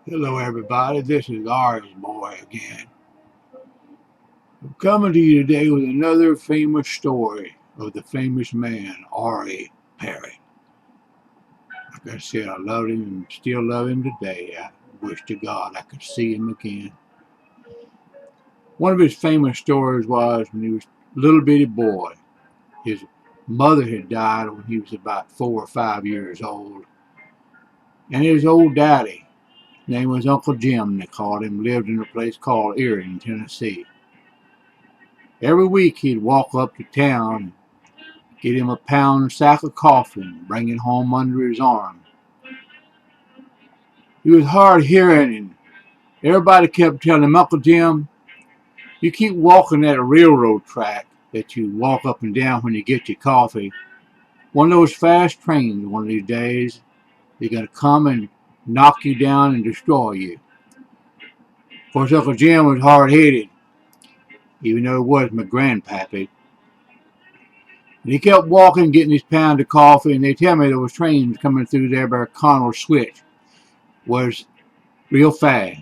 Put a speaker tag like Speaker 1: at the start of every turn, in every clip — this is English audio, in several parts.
Speaker 1: Hello everybody, this is AREE boy again. I'm coming to you today with another famous story of the famous man, AREE Parrott. Like I said, I loved him and still love him today. I wish to God I could see him again. One of his famous stories was when he was a little bitty boy. His mother had died when he was about 4 or 5 years old. And his old daddy, his name was Uncle Jim, they called him, lived in a place called AREE in Tennessee. Every week he'd walk up to town, get him a pound sack of coffee, and bring it home under his arm. He was hard hearing, and everybody kept telling him, Uncle Jim, you keep walking that railroad track that you walk up and down when you get your coffee. One of those fast trains one of these days, they're going to come and knock you down and destroy you. Of course, Uncle Jim was hard-headed, even though he was my grandpappy. And he kept walking, getting his pound of coffee, and they tell me there was trains coming through there by Connell Switch. Was real fast.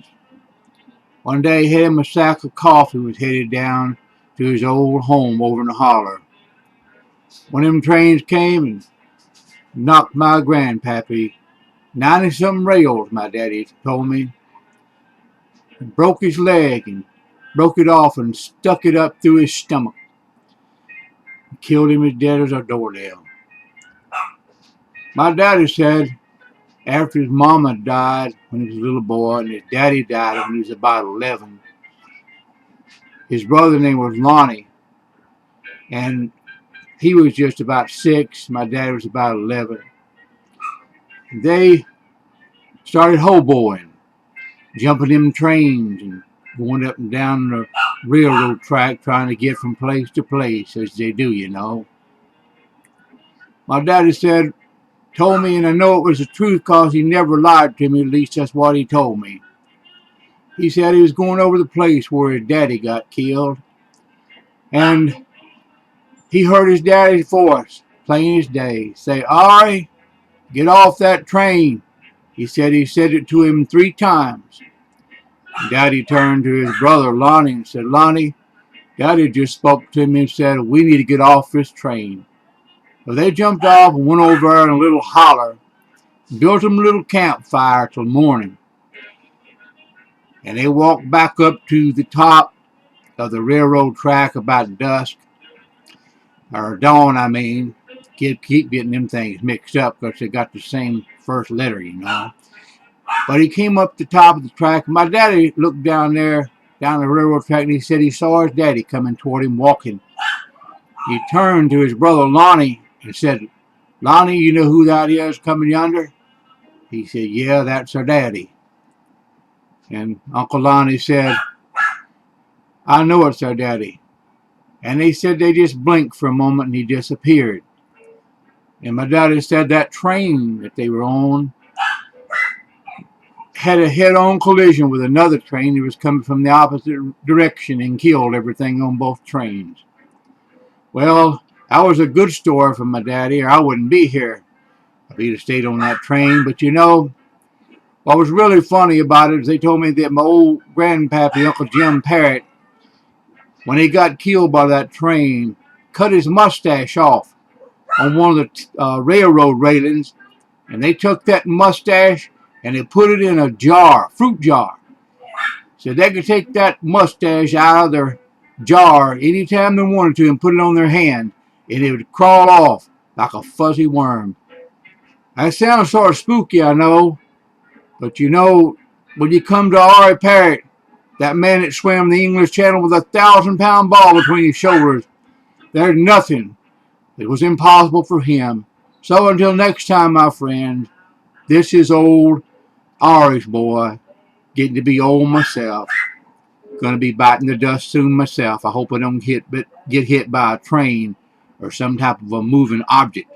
Speaker 1: One day he had him a sack of coffee, was headed down to his old home over in the holler. One of them trains came and knocked my grandpappy 90-something rails, my daddy told me, and broke his leg and broke it off and stuck it up through his stomach. Killed him as dead as a doornail. My daddy said after his mama died when he was a little boy and his daddy died when he was about 11, his brother's name was Lonnie, and he was just about 6. My dad was about 11. They started hoboing, jumping in trains and going up and down the railroad track trying to get from place to place, as they do, you know. My daddy told me, and I know it was the truth because he never lied to me, at least that's what he told me. He said he was going over the place where his daddy got killed, and he heard his daddy's voice, plain as day, say, "Ari, get off that train." He said it to him 3 times. Daddy turned to his brother Lonnie and said, "Lonnie, Daddy just spoke to me and said we need to get off this train." So they jumped off and went over in a little holler, built them a little campfire till morning. And they walked back up to the top of the railroad track about dusk, or dawn, I mean. Keep getting them things mixed up because they got the same first letter, you know. But he came up the top of the track. My daddy looked down there, down the railroad track, and he said he saw his daddy coming toward him walking. He turned to his brother Lonnie and said, "Lonnie, you know who that is coming yonder?" He said, "Yeah, that's our daddy." And Uncle Lonnie said, "I know it's our daddy." And they said they just blinked for a moment and he disappeared. And my daddy said that train that they were on had a head-on collision with another train that was coming from the opposite direction and killed everything on both trains. Well, that was a good story from my daddy, or I wouldn't be here if he'd have stayed on that train. But you know, what was really funny about it is they told me that my old grandpappy, Uncle Jim Parrott, when he got killed by that train, cut his mustache off on one of the railroad railings, and they took that mustache and they put it in a jar, fruit jar. So they could take that mustache out of their jar anytime they wanted to and put it on their hand, and it would crawl off like a fuzzy worm. That sounds sort of spooky, I know, but you know, when you come to AREE Parrott, that man that swam the English Channel with a 1,000-pound ball between his shoulders, there's nothing that was impossible for him. So until next time, my friend, this is old AREE's boy, getting to be old myself. Going to be biting the dust soon myself. I hope I don't get hit by a train or some type of a moving object.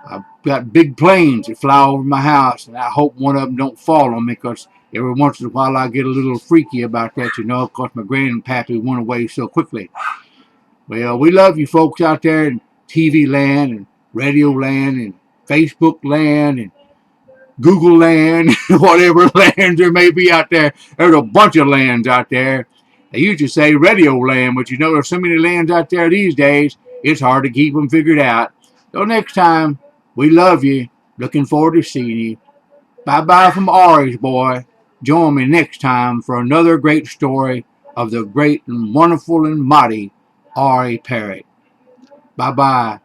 Speaker 1: I've got big planes that fly over my house, and I hope one of them don't fall on me because every once in a while I get a little freaky about that, you know, because my grandpappy went away so quickly. Well, we love you folks out there in TV land and radio land and Facebook land and Google land, whatever lands there may be out there. There's a bunch of lands out there. They used to say radio land, but you know there's so many lands out there these days, it's hard to keep them figured out. So next time, we love you. Looking forward to seeing you. Bye-bye from AREE's boy. Join me next time for another great story of the great and wonderful and mighty AREE Parrot. Bye-bye.